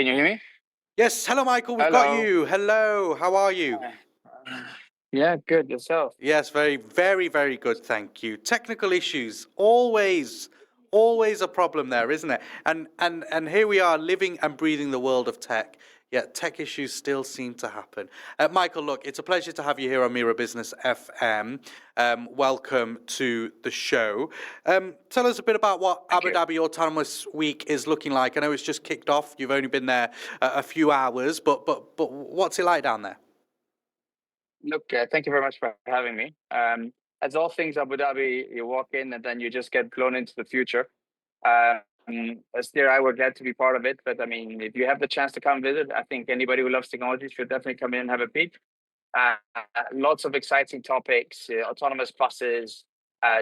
Can you hear me? Yes, hello, Michael. We've got Hello. you. Hello, how are you? Yeah, good. Yourself? Yes, very, very, very good. Thank you. Technical issues, always a problem there, isn't it? And here we are, living and breathing the world of tech. Yet tech issues still seem to happen. Michael, look, it's a pleasure to have you here on Mira Business FM. Welcome to the show. Tell us a bit about what Thank Abu you. Dhabi Autonomous Week is looking like. I know it's just kicked off. You've only been there a few hours, but what's it like down there? Look, thank you very much for having me. As all things Abu Dhabi, you walk in and then you just get blown into the future. As SteerAI, we're glad to be part of it. But I mean, if you have the chance to come visit, I think anybody who loves technology should definitely come in and have a peek. Lots of exciting topics, autonomous buses,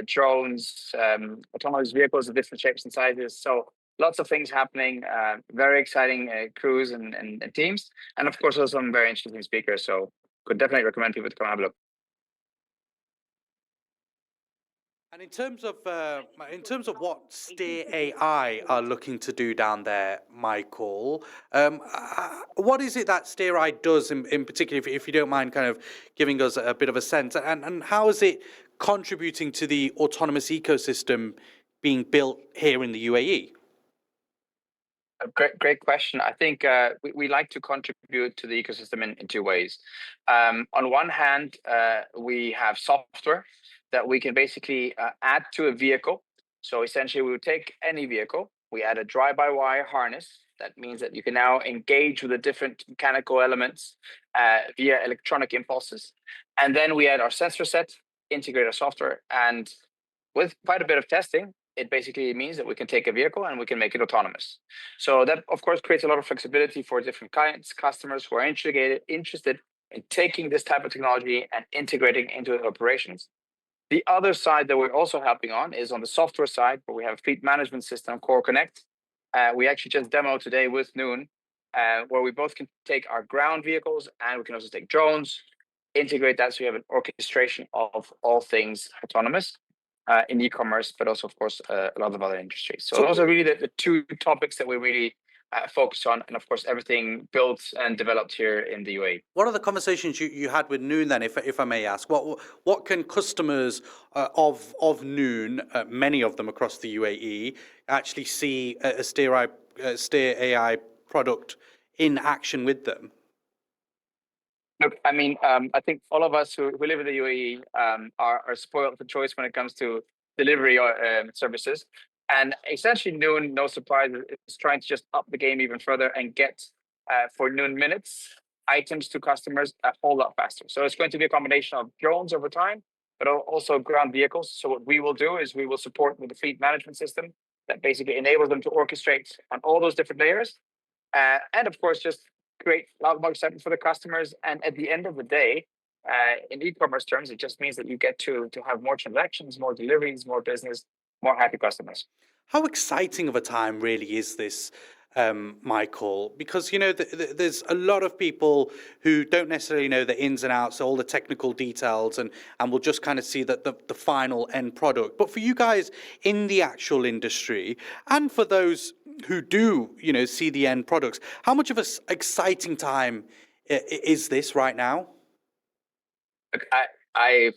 drones, autonomous vehicles of different shapes and sizes. So lots of things happening, very exciting crews and teams. And of course, also some very interesting speakers. So could definitely recommend people to come have a look. And in terms of what SteerAI are looking to do down there, Michael, what is it that SteerAI does in particular, if you don't mind kind of giving us a bit of a sense, and how is it contributing to the autonomous ecosystem being built here in the UAE? A great question. I think we like to contribute to the ecosystem in two ways. On one hand, we have software that we can basically add to a vehicle. So essentially, we would take any vehicle, we add a drive-by-wire harness. That means that you can now engage with the different mechanical elements via electronic impulses. And then we add our sensor set, integrate our software, and with quite a bit of testing, it basically means that we can take a vehicle and we can make it autonomous. So that, of course, creates a lot of flexibility for different clients, customers who are interested in taking this type of technology and integrating into their operations. The other side that we're also helping on is on the software side, where we have a fleet management system, Core Connect. We actually just demoed today with Noon, where we both can take our ground vehicles and we can also take drones, integrate that so we have an orchestration of all things autonomous. In e-commerce, but also, of course, a lot of other industries. So those are really the two topics that we really focus on, and of course, everything built and developed here in the UAE. What are the conversations you had with Noon then, if I may ask? What can customers of Noon, many of them across the UAE, actually see a SteerAI product in action with them? Look, I mean, I think all of us who live in the UAE are spoiled for choice when it comes to delivery services. And essentially, Noon, no surprise, is trying to just up the game even further and get for Noon minutes items to customers a whole lot faster. So it's going to be a combination of drones over time, but also ground vehicles. So what we will do is we will support with the fleet management system that basically enables them to orchestrate on all those different layers. And of course, just create a lot more excitement for the customers. And at the end of the day, in e-commerce terms, it just means that you get to have more transactions, more deliveries, more business, more happy customers. How exciting of a time really is this, Michael? Because, you know, there's a lot of people who don't necessarily know the ins and outs, all the technical details, and will just kind of see the final end product. But for you guys in the actual industry, and for those who do, you know, see the end products, how much of an exciting time is this right now? Look, I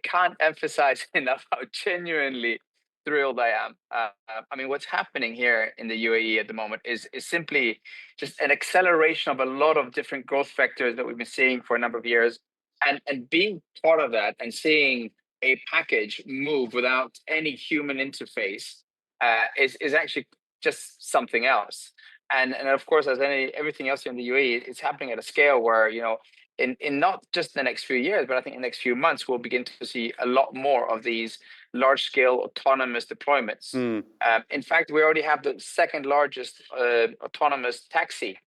can't emphasize enough how genuinely thrilled I am. I mean, what's happening here in the UAE at the moment is simply just an acceleration of a lot of different growth vectors that we've been seeing for a number of years, and being part of that and seeing a package move without any human interface is actually just something else. And of course, as everything else in the UAE, it's happening at a scale where, you know, in not just the next few years, but I think in the next few months, we'll begin to see a lot more of these large-scale autonomous deployments. In fact, we already have the second largest autonomous taxi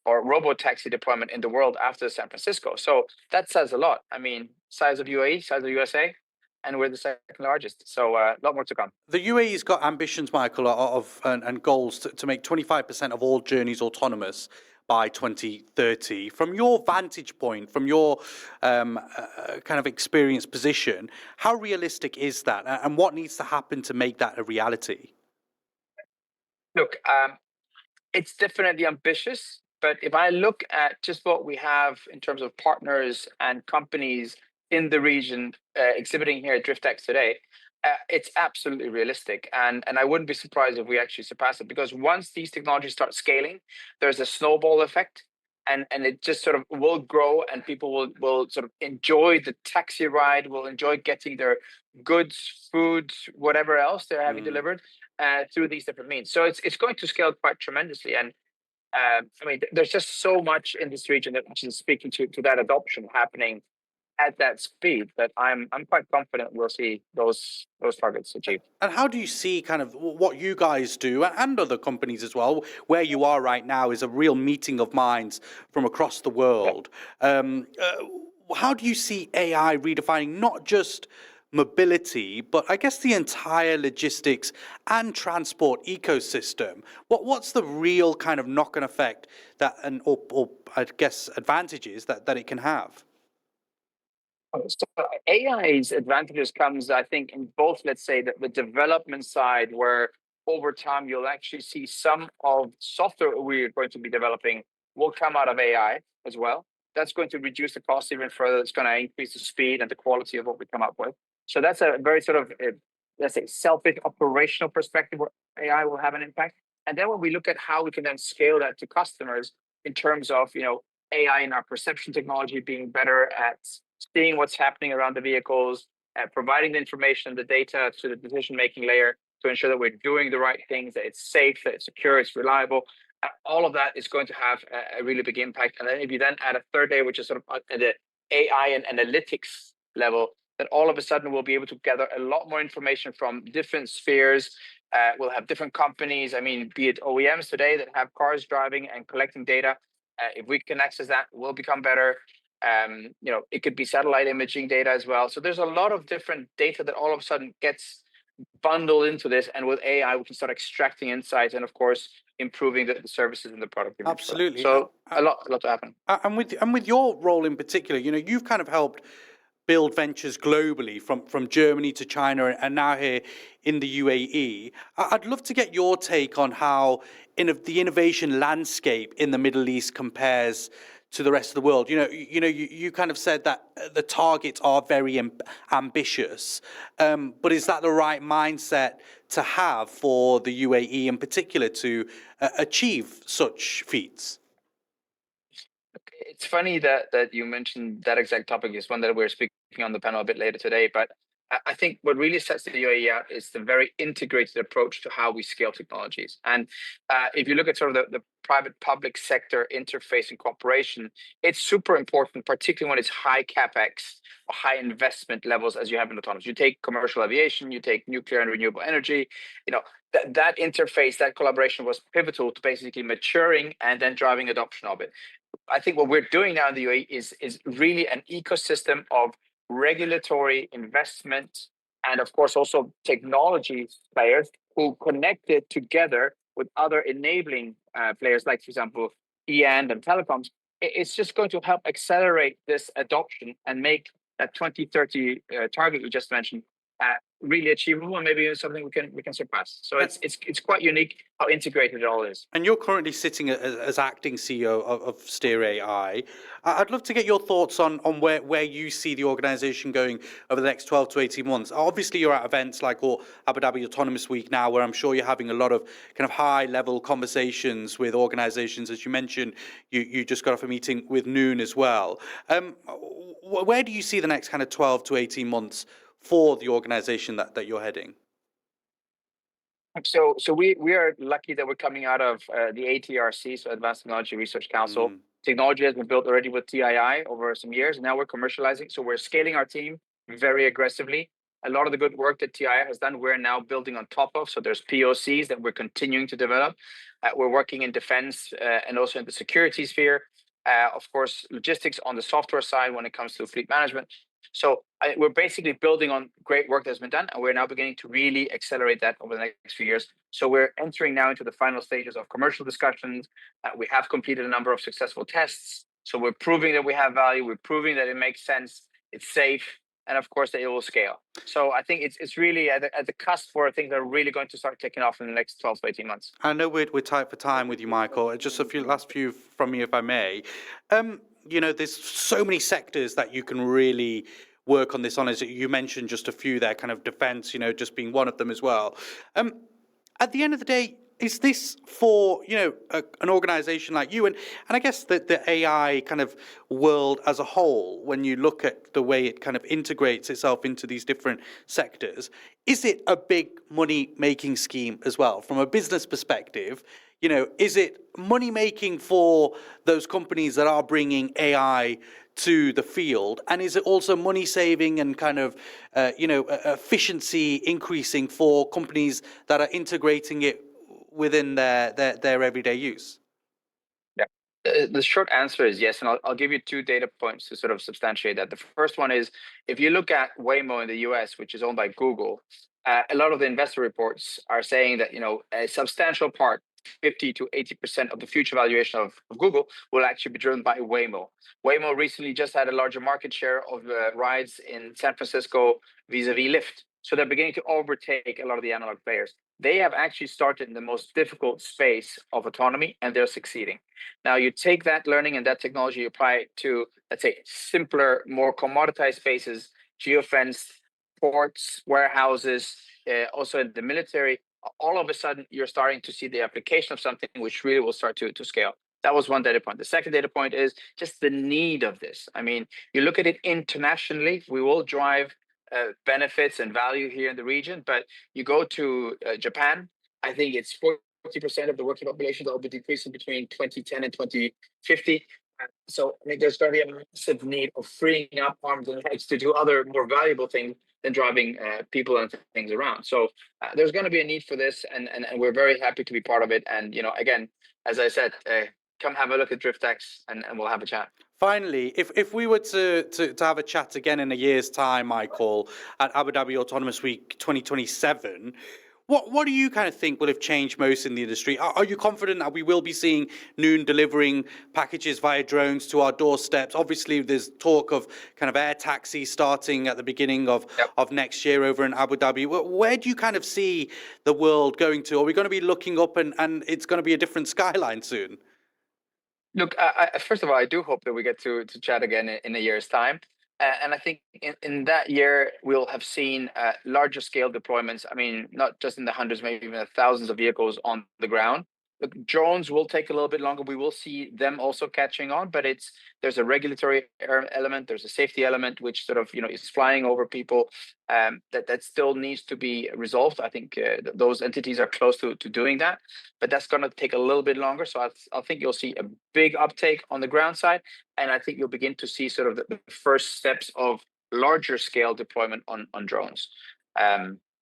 or robo-taxi deployment in the world after San Francisco. So that says a lot. I mean, size of UAE, size of USA, and we're the second largest. So a lot more to come. The UAE's got ambitions, Michael, and goals to make 25% of all journeys autonomous by 2030. From your vantage point, from your kind of experience position, how realistic is that, and what needs to happen to make that a reality? Look, It's definitely ambitious, but if I look at just what we have in terms of partners and companies in the region exhibiting here at DriftX today, it's absolutely realistic, and I wouldn't be surprised if we actually surpass it, because once these technologies start scaling, there's a snowball effect, and it just sort of will grow, and people will sort of enjoy the taxi ride, will enjoy getting their goods, food, whatever else they're having Mm. delivered through these different means. So it's going to scale quite tremendously, and I mean, there's just so much in this region that which is speaking to that adoption happening at that speed that I'm quite confident we'll see those targets achieved. And how do you see kind of what you guys do and other companies as well? Where you are right now is a real meeting of minds from across the Yeah. world. How do you see AI redefining not just mobility, but I guess the entire logistics and transport ecosystem? What's the real kind of knock-on effect that, or I guess advantages that it can have? So AI's advantages comes, I think, in both, let's say, the development side, where over time you'll actually see some of software we're going to be developing will come out of AI as well. That's going to reduce the cost even further. It's going to increase the speed and the quality of what we come up with. So that's a very sort of, let's say, selfish operational perspective where AI will have an impact. And then when we look at how we can then scale that to customers in terms of, AI in our perception technology being better at seeing what's happening around the vehicles, providing the information, the data to the decision-making layer to ensure that we're doing the right things, that it's safe, that it's secure, it's reliable. All of that is going to have a really big impact. And then if you then add a third layer, which is sort of at the AI and analytics level, that all of a sudden we'll be able to gather a lot more information from different spheres. We'll have different companies. I mean, be it OEMs today that have cars driving and collecting data. If we can access that, we'll become better. It could be satellite imaging data as well. So there's a lot of different data that all of a sudden gets bundled into this, and with AI, we can start extracting insights and, of course, improving the services and the product image. Absolutely. So a lot to happen. And with your role in particular, you've kind of helped build ventures globally from Germany to China and now here in the UAE. I'd love to get your take on how the innovation landscape in the Middle East compares to the rest of the world. You kind of said that the targets are very ambitious, but is that the right mindset to have for the UAE in particular to achieve such feats? It's funny that you mentioned that exact topic. Is one that we're speaking on the panel a bit later today. But I think what really sets the UAE out is the very integrated approach to how we scale technologies. And if you look at sort of the private-public sector interface and cooperation, it's super important, particularly when it's high capex or high investment levels, as you have in autonomous. You take commercial aviation, you take nuclear and renewable energy. That interface, that collaboration was pivotal to basically maturing and then driving adoption of it. I think what we're doing now in the UAE is really an ecosystem of regulatory investment and, of course, also technology players who connect it together with other enabling players, like, for example, and telecoms. It's just going to help accelerate this adoption and make that 2030 target you just mentioned really achievable, and maybe something we can surpass. So it's quite unique how integrated it all is. And you're currently sitting as acting CEO of SteerAI. I'd love to get your thoughts on where you see the organisation going over the next 12 to 18 months. Obviously, you're at events like Abu Dhabi Autonomous Week now, where I'm sure you're having a lot of kind of high-level conversations with organisations. As you mentioned, you just got off a meeting with Noon as well. Where do you see the next kind of 12 to 18 months for the organisation that you're heading? So we are lucky that we're coming out of the ATRC, so Advanced Technology Research Council. Technology has been built already with TII over some years. Now we're commercializing, so we're scaling our team very aggressively. A lot of the good work that TII has done, we're now building on top of. So there's POCs that we're continuing to develop. We're working in defense and also in the security sphere. Of course, logistics on the software side when it comes to fleet management. So we're basically building on great work that's been done, and we're now beginning to really accelerate that over the next few years. So we're entering now into the final stages of commercial discussions. We have completed a number of successful tests. So we're proving that we have value. We're proving that it makes sense. It's safe. and of course, that it will scale. So I think it's really at the cusp for things that are really going to start taking off in the next 12 to 18 months. I know we're tight for time with you, Michael. Just a last few from me, if I may. There's so many sectors that you can really work on this on. As you mentioned, just a few there, kind of defense, just being one of them as well. At the end of the day, is this for, an organization like you and I guess the AI kind of world as a whole, when you look at the way it kind of integrates itself into these different sectors, is it a big money making scheme as well from a business perspective? Is it money making for those companies that are bringing AI to the field? And is it also money saving and kind of, efficiency increasing for companies that are integrating it within their everyday use? Yeah. The short answer is yes, and I'll give you two data points to sort of substantiate that. The first one is, if you look at Waymo in the US, which is owned by Google, a lot of the investor reports are saying that a substantial part, 50 to 80% of the future valuation of Google will actually be driven by Waymo. Waymo recently just had a larger market share of rides in San Francisco vis-a-vis Lyft. So they're beginning to overtake a lot of the analog players. They have actually started in the most difficult space of autonomy, and they're succeeding. Now, you take that learning and that technology, you apply it to, let's say, simpler, more commoditized spaces, geofenced ports, warehouses, also in the military. All of a sudden, you're starting to see the application of something which really will start to scale. That was one data point. The second data point is just the need of this. I mean, you look at it internationally, we will drive benefits and value here in the region, but you go to Japan, I think it's 40% of the working population that will be decreasing between 2010 and 2050. So I think there's going to be a massive need of freeing up arms and legs to do other more valuable things than driving people and things around. So there's going to be a need for this, and we're very happy to be part of it. And again, as I said, come have a look at DriftX, and we'll have a chat. Finally, if we were to have a chat again in a year's time, Michael, at Abu Dhabi Autonomous Week 2027, what do you kind of think will have changed most in the industry? Are you confident that we will be seeing Noon delivering packages via drones to our doorsteps? Obviously, there's talk of kind of air taxi starting at the beginning of next year over in Abu Dhabi. Where do you kind of see the world going to? Are we going to be looking up and it's going to be a different skyline soon? Look, first of all, I do hope that we get to chat again in a year's time. And I think in that year, we'll have seen larger scale deployments. I mean, not just in the hundreds, maybe even the thousands of vehicles on the ground. Look, drones will take a little bit longer. We will see them also catching on, but there's a regulatory element, there's a safety element, which sort of is flying over people that still needs to be resolved. I think those entities are close to doing that, but that's going to take a little bit longer. So I think you'll see a big uptake on the ground side, and I think you'll begin to see sort of the first steps of larger scale deployment on drones.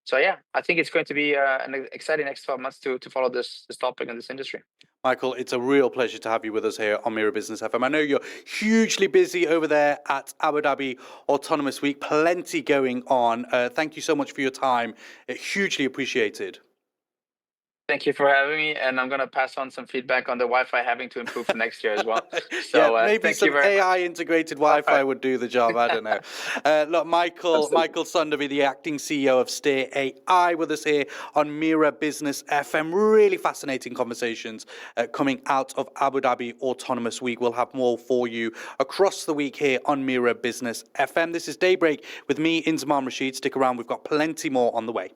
So yeah, I think it's going to be an exciting next 12 months to follow this topic in this industry. Michael, it's a real pleasure to have you with us here on Mira Business FM. I know you're hugely busy over there at Abu Dhabi Autonomous Week. Plenty going on. Thank you so much for your time. Hugely appreciated. Thank you for having me, and I'm going to pass on some feedback on the Wi-Fi having to improve for next year as well. So maybe some AI integrated Wi-Fi would do the job. I don't know. Look, Michael Sounderby, the acting CEO of SteerAI, with us here on Mira Business FM. Really fascinating conversations coming out of Abu Dhabi Autonomous Week. We'll have more for you across the week here on Mira Business FM. This is DayBreak with me, Inzamam Rashid. Stick around. We've got plenty more on the way.